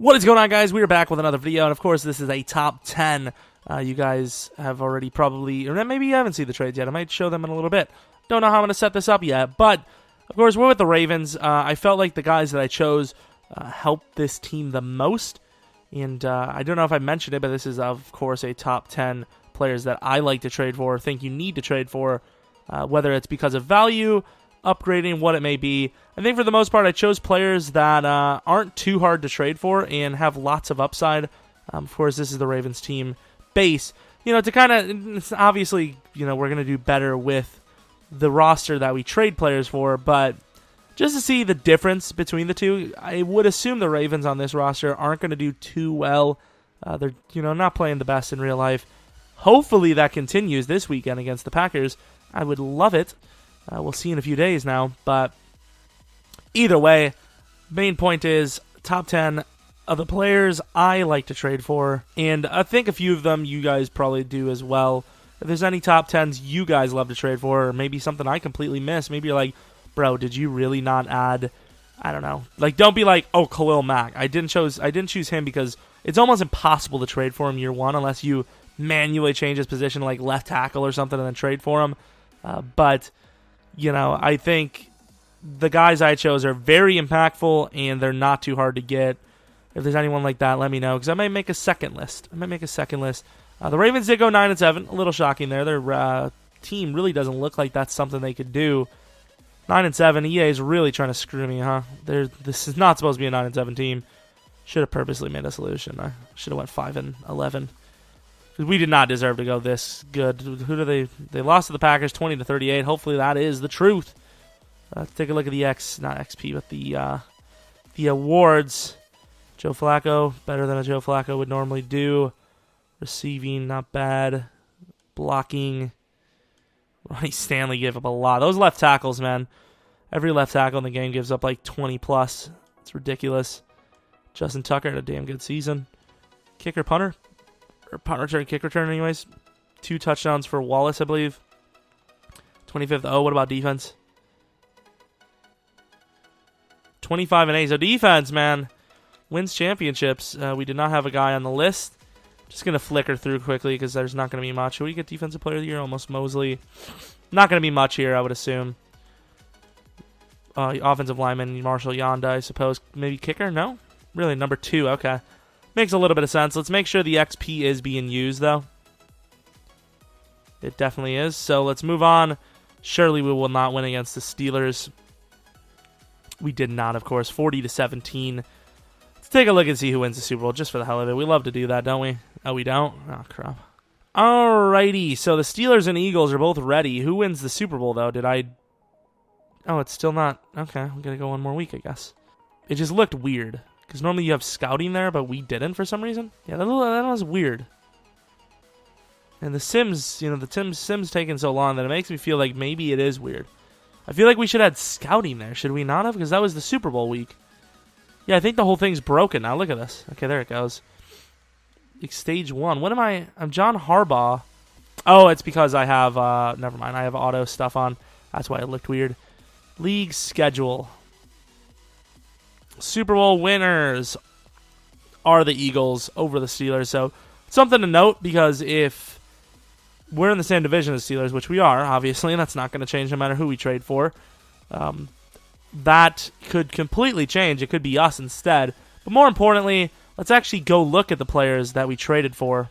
What is going on, guys? We are back with another video, and of course this is a top 10. You guys have already probably, or maybe you haven't seen the trades yet. I might show them in a little bit. Don't know how I'm going to set this up yet, but of course we're with the Ravens. I felt like the guys that I chose helped this team the most, and I don't know if I mentioned it, but this is of course a top 10 players that I like to trade for, think you need to trade for, whether it's because of value, upgrading, what it may be. I think for the most part I chose players that aren't too hard to trade for and have lots of upside. Of course, this is the Ravens team base. You know, to kind of, obviously, you know, we're going to do better with the roster that we trade players for, but just to see the difference between the two, I would assume the Ravens on this roster aren't going to do too well. They're, you know, not playing the best in real life. Hopefully that continues this weekend against the Packers. I would love it. We'll see in a few days now, but either way, main point is top 10 of the players I like to trade for, and I think a few of them you guys probably do as well. If there's any top 10s you guys love to trade for, or maybe something I completely missed, maybe you're like, bro, did you really not add, I don't know, like, don't be like, oh, Khalil Mack, I didn't choose him because it's almost impossible to trade for him year one unless you manually change his position to like left tackle or something and then trade for him, but you know, I think the guys I chose are very impactful, and they're not too hard to get. If there's anyone like that, let me know, because I might make a second list. The Ravens did go 9-7, a little shocking there. Their team really doesn't look like that's something they could do. 9-7, EA is really trying to screw me, huh? This is not supposed to be a 9-7 team. Should have purposely made a solution. I should have went 5-11. We did not deserve to go this good. Who do they lost to the Packers 20-38. Hopefully that is the truth. Let's take a look at the not XP, but the awards. Joe Flacco, better than a Joe Flacco would normally do. Receiving, not bad. Blocking. Ronnie Stanley gave up a lot. Those left tackles, man. Every left tackle in the game gives up like 20 plus. It's ridiculous. Justin Tucker had a damn good season. Kicker, punter. Or punt return, kick return anyways. 2 touchdowns for Wallace, I believe. 25th. Oh, what about defense? 25-8. So defense, man, wins championships. We did not have a guy on the list. Just going to flicker through quickly because there's not going to be much. Who do you get defensive player of the year? Almost Mosley. Not going to be much here, I would assume. Offensive lineman, Marshall Yanda, I suppose. Maybe kicker? No? Really, number 2. Okay. Makes a little bit of sense. Let's make sure the XP is being used, though. It definitely is. So let's move on. Surely we will not win against the Steelers. We did not, of course. 40-17. Let's take a look and see who wins the Super Bowl, just for the hell of it. We love to do that, don't we? Oh, we don't? Oh, crap. Alrighty. So the Steelers and Eagles are both ready. Who wins the Super Bowl, though? Oh, it's still not. Okay, we're going to go one more week, I guess. It just looked weird. Because normally you have scouting there, but we didn't for some reason. Yeah, that was weird. And the Sims, you know, the Sims taking so long that it makes me feel like maybe it is weird. I feel like we should have had scouting there. Should we not have? Because that was the Super Bowl week. Yeah, I think the whole thing's broken now. Look at this. Okay, there it goes. Stage 1. What am I? I'm John Harbaugh. Oh, it's because I have, never mind. I have auto stuff on. That's why it looked weird. League schedule. Super Bowl winners are the Eagles over the Steelers. So something to note, because if we're in the same division as the Steelers, which we are, obviously, and that's not going to change no matter who we trade for, that could completely change. It could be us instead. But more importantly, let's actually go look at the players that we traded for.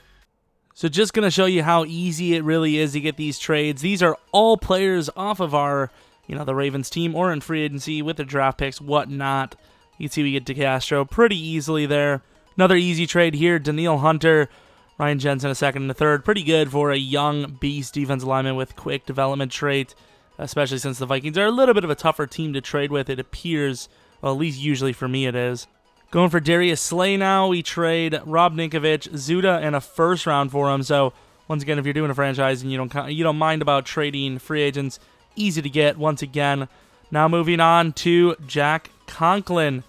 So just going to show you how easy it really is to get these trades. These are all players off of our, you know, the Ravens team or in free agency with their draft picks, whatnot. You can see we get DeCastro pretty easily there. Another easy trade here, Daniil Hunter, Ryan Jensen a second and a third. Pretty good for a young beast defensive lineman with quick development trait, especially since the Vikings are a little bit of a tougher team to trade with, it appears. Well, at least usually for me it is. Going for Darius Slay now, we trade Rob Ninkovich, Zuda, and a first round for him. So once again, if you're doing a franchise and you don't mind about trading free agents, easy to get once again. Now moving on to Jack Conklin.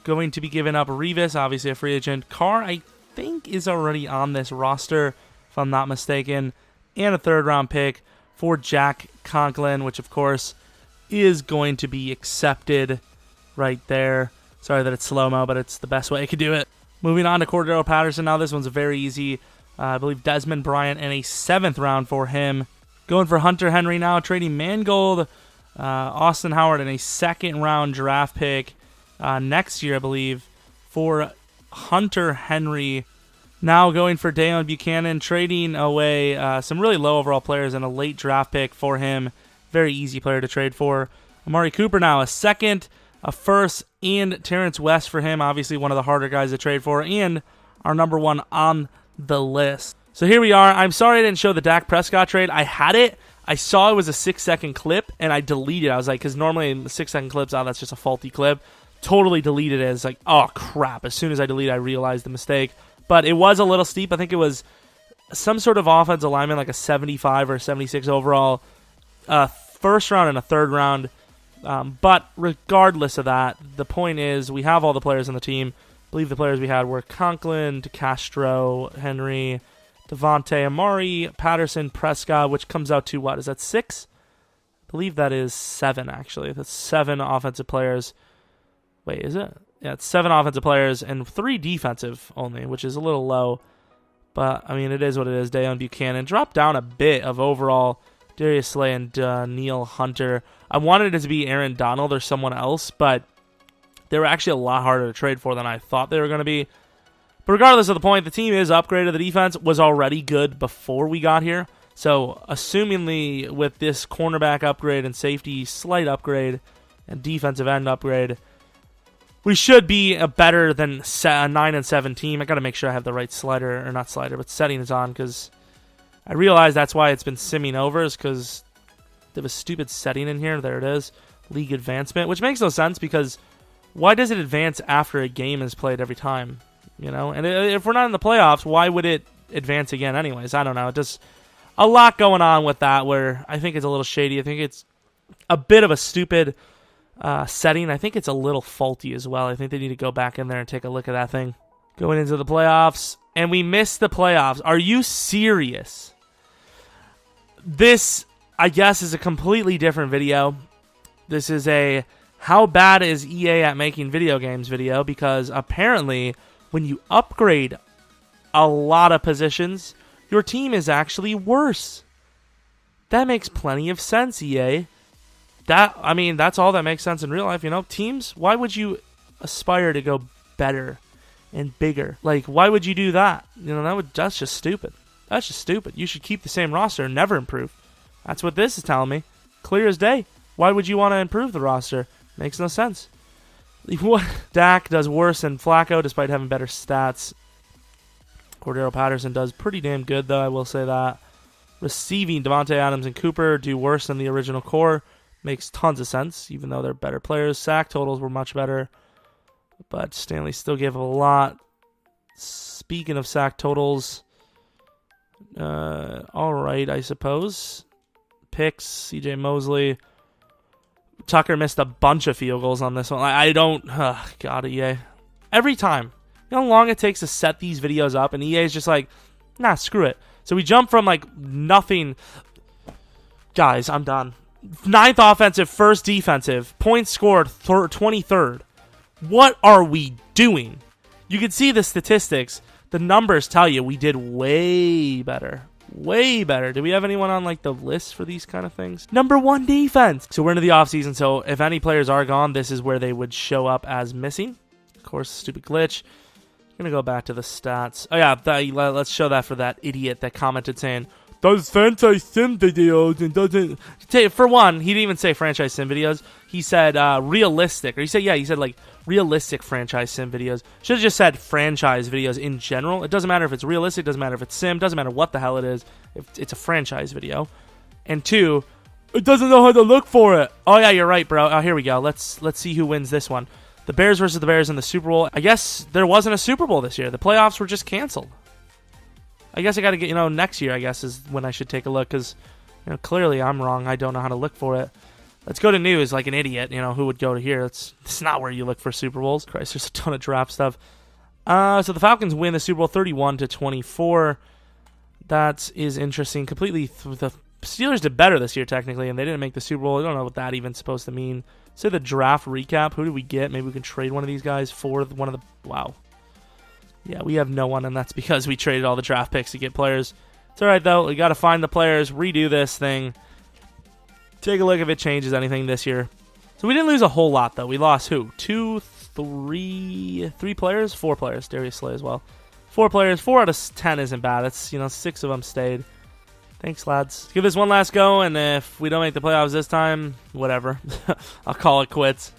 Going to be giving up Revis, obviously a free agent. Carr, I think, is already on this roster, if I'm not mistaken. And a third-round pick for Jack Conklin, which, of course, is going to be accepted right there. Sorry that it's slow-mo, but it's the best way I could do it. Moving on to Cordell Patterson. Now this one's a very easy. I believe Desmond Bryant in a 7th round for him. Going for Hunter Henry now. Trading Mangold, Austin Howard in a 2nd round draft pick next year, I believe, for Hunter Henry. Now going for Daniil Buchanan. Trading away some really low overall players and a late draft pick for him. Very easy player to trade for. Amari Cooper now a 2nd, a 1st, and Terrence West for him. Obviously one of the harder guys to trade for, and our number 1 on the list. So here we are. I'm sorry I didn't show the Dak Prescott trade. I had it. I saw it was a 6-second clip, and I deleted it. I was like, because normally in 6-second clips, that's just a faulty clip. Totally deleted it. It's like, oh, crap. As soon as I deleted it, I realized the mistake. But it was a little steep. I think it was some sort of offensive alignment, like a 75 or 76 overall, 1st round and a 3rd round. But regardless of that, the point is we have all the players on the team. I believe the players we had were Conklin, DeCastro, Henry, Devontae, Amari, Patterson, Prescott, which comes out to what? Is that 6? I believe that is 7, actually. That's 7 offensive players. Wait, is it? Yeah, it's 7 offensive players and 3 defensive only, which is a little low. But, I mean, it is what it is. Daniil Buchanan dropped down a bit of overall. Darius Slay and Daniil Hunter. I wanted it to be Aaron Donald or someone else, but they were actually a lot harder to trade for than I thought they were going to be. But regardless of the point, the team is upgraded. The defense was already good before we got here. So, assumingly with this cornerback upgrade and safety slight upgrade and defensive end upgrade, we should be a better than a 9-7 team. I got to make sure I have the right slider, or not slider, but settings on, because I realize that's why it's been simming over, is because there was a stupid setting in here. There it is. League advancement, which makes no sense, because why does it advance after a game is played every time? You know, and if we're not in the playoffs, why would it advance again anyways? I don't know. Just a lot going on with that where I think it's a little shady. I think it's a bit of a stupid setting. I think it's a little faulty as well. I think they need to go back in there and take a look at that thing. Going into the playoffs, and we missed the playoffs. Are you serious? This, I guess, is a completely different video. This is a how bad is EA at making video games video, because apparently when you upgrade a lot of positions, your team is actually worse. That makes plenty of sense, EA. I mean, that's all that makes sense in real life, you know? Teams, why would you aspire to go better and bigger? Like, why would you do that? You know, that's just stupid. That's just stupid. You should keep the same roster and never improve. That's what this is telling me. Clear as day. Why would you want to improve the roster? Makes no sense. Dak does worse than Flacco despite having better stats. Cordell Patterson does pretty damn good, though, I will say that. Receiving, Devontae Adams and Cooper do worse than the original core. Makes tons of sense, even though they're better players. Sack totals were much better, but Stanley still gave a lot. Speaking of sack totals, all right, I suppose. Picks, CJ Mosley. Tucker missed a bunch of field goals on this one. I don't... God, EA. Every time. You know how long it takes to set these videos up, and EA is just like, nah, screw it. So we jump from, like, nothing... Guys, I'm done. 9th offensive, 1st defensive. Points scored, 23rd. What are we doing? You can see the statistics. The numbers tell you we did way better. Way better. Do we have anyone on like the list for these kind of things? Number 1 defense. So we're into the offseason, so if any players are gone, this is where they would show up as missing. Of course, stupid glitch. I'm going to go back to the stats. Oh yeah, let's show that for that idiot that commented saying, does franchise sim videos and doesn't... For one, he didn't even say franchise sim videos. He said realistic. Or he said like realistic franchise sim videos. Should have just said franchise videos in general. It doesn't matter if it's realistic. Doesn't matter if it's sim. Doesn't matter what the hell it is. If it's a franchise video. And 2, it doesn't know how to look for it. Oh yeah, you're right, bro. Oh, here we go. Let's see who wins this one. The Bears versus the Bears in the Super Bowl. I guess there wasn't a Super Bowl this year. The playoffs were just canceled. I guess I got to get, next year, I guess, is when I should take a look, because, clearly I'm wrong. I don't know how to look for it. Let's go to news like an idiot, who would go to here. It's not where you look for Super Bowls. Christ, there's a ton of draft stuff. So the Falcons win the Super Bowl 31-24. That is interesting. Completely, the Steelers did better this year, technically, and they didn't make the Super Bowl. I don't know what that even's supposed to mean. Say the draft recap. Who did we get? Maybe we can trade one of these guys for one of the... Wow. Yeah, we have no one, and that's because we traded all the draft picks to get players. It's all right, though. We got to find the players, redo this thing, take a look if it changes anything this year. So we didn't lose a whole lot, though. We lost who? 3 players? 4 players. Darius Slay as well. 4 players. 4 out of 10 isn't bad. That's, 6 of them stayed. Thanks, lads. Give this one last go, and if we don't make the playoffs this time, whatever. I'll call it quits.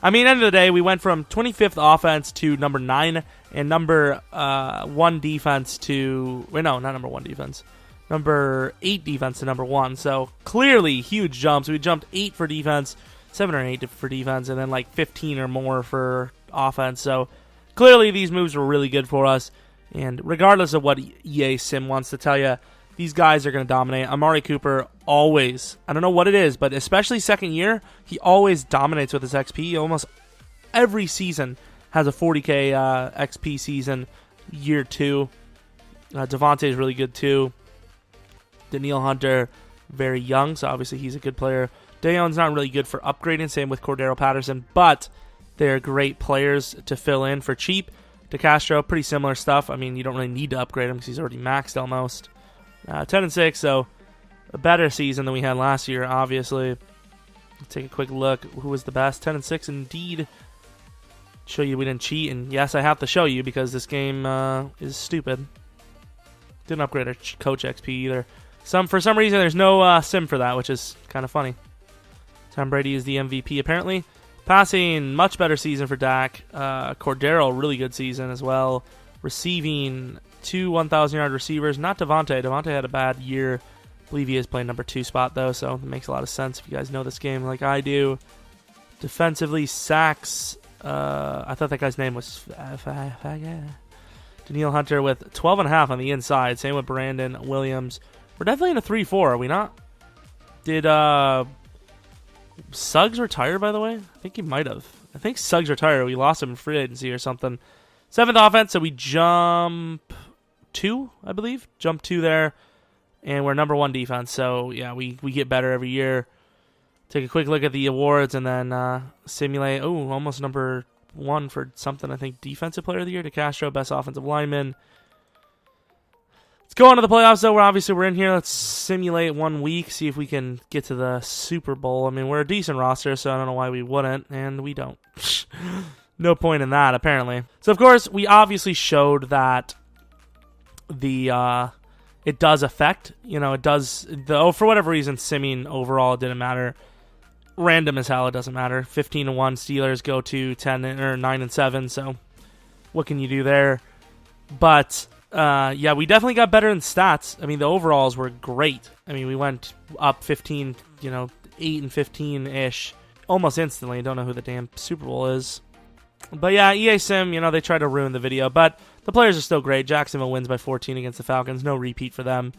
I mean, end of the day, we went from 25th offense to number 9 and number 1 defense to... Wait, no, not number 1 defense. Number 8 defense to number 1. So, clearly, huge jumps. We jumped 8 for defense, 7 or 8 for defense, and then like 15 or more for offense. So, clearly, these moves were really good for us. And regardless of what EA Sim wants to tell you, these guys are going to dominate. Amari Cooper always, I don't know what it is, but especially second year, he always dominates with his XP. Almost every season has a 40k XP season. Year 2. Devontae is really good too. Daniil Hunter, very young, so obviously he's a good player. Dayon's not really good for upgrading, same with Cordell Patterson, but they're great players to fill in for cheap. DeCastro, pretty similar stuff. I mean, you don't really need to upgrade him because he's already maxed almost. 10-6, so a better season than we had last year, obviously. Let's take a quick look. Who was the best? 10-6 indeed. Show you we didn't cheat, and yes, I have to show you because this game is stupid. Didn't upgrade our coach XP either. For some reason, there's no sim for that, which is kind of funny. Tom Brady is the MVP, apparently. Passing, much better season for Dak. Cordero, really good season as well. Receiving, 2 1,000-yard receivers. Not Devontae. Devontae had a bad year. I believe he is playing number 2 spot, though, so it makes a lot of sense if you guys know this game like I do. Defensively, sacks. I thought that guy's name was Daniil Hunter with 12.5 on the inside. Same with Brandon Williams. We're definitely in a 3-4, are we not? Did Suggs retire, by the way? I think he might have. I think Suggs retired. We lost him in free agency or something. 7th offense, so we jump 2, I believe. Jump 2 there. And we're number 1 defense. So, yeah, we get better every year. Take a quick look at the awards and then simulate. Oh, almost number 1 for something, I think. Defensive Player of the Year. DeCastro, best offensive lineman. Let's go on to the playoffs, though. We're in here. Let's simulate 1 week, see if we can get to the Super Bowl. I mean, we're a decent roster, so I don't know why we wouldn't, and we don't. No point in that, apparently. So, of course, we obviously showed that it does affect. It does. For whatever reason, simming overall didn't matter. Random as hell, it doesn't matter. 15-1 Steelers go to 9-7. So, what can you do there? But yeah, we definitely got better in stats. I mean, the overalls were great. I mean, we went up 15, 8-15-ish almost instantly. Don't know who the damn Super Bowl is. But yeah, EA Sim, they tried to ruin the video, but the players are still great. Jacksonville wins by 14 against the Falcons. No repeat for them.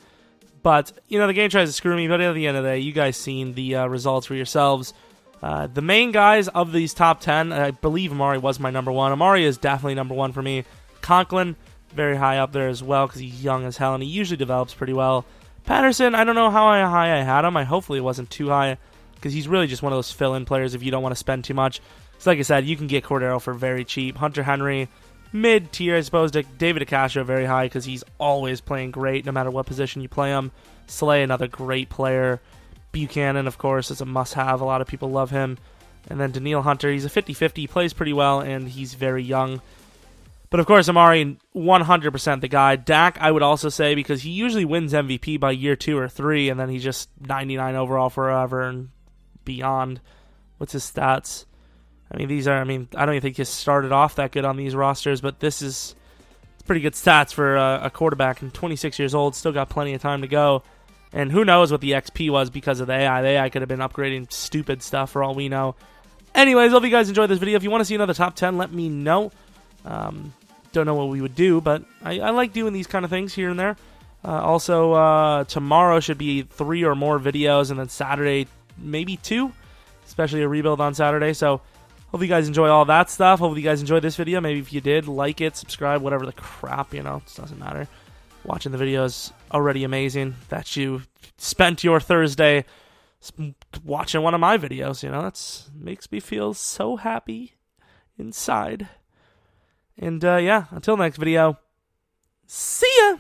But, the game tries to screw me, but at the end of the day, you guys seen the results for yourselves. The main guys of these top 10, I believe Amari was my number 1. Amari is definitely number 1 for me. Conklin, very high up there as well because he's young as hell, and he usually develops pretty well. Patterson, I don't know how high I had him. Hopefully it wasn't too high because he's really just one of those fill-in players if you don't want to spend too much. So like I said, you can get Cordero for very cheap. Hunter Henry, mid-tier, I suppose. David DeCastro, very high because he's always playing great no matter what position you play him. Slay, another great player. Buchanan, of course, is a must-have. A lot of people love him. And then Daniil Hunter, he's a 50-50. He plays pretty well, and he's very young. But, of course, Amari, 100% the guy. Dak, I would also say, because he usually wins MVP by year 2 or 3, and then he's just 99 overall forever and beyond. What's his stats? I don't even think he started off that good on these rosters, but this is pretty good stats for a quarterback and 26 years old, still got plenty of time to go. And who knows what the XP was because of the AI. The AI could have been upgrading stupid stuff for all we know. Anyways, hope you guys enjoyed this video. If you want to see another top 10, let me know. Don't know what we would do, but I like doing these kind of things here and there. Also, tomorrow should be 3 or more videos, and then Saturday, maybe 2, especially a rebuild on Saturday. So, hope you guys enjoy all that stuff. Hope you guys enjoyed this video. Maybe if you did, like it, subscribe, whatever the crap, it doesn't matter. Watching the video is already amazing. That you spent your Thursday watching one of my videos, that makes me feel so happy inside. And yeah, until next video, see ya!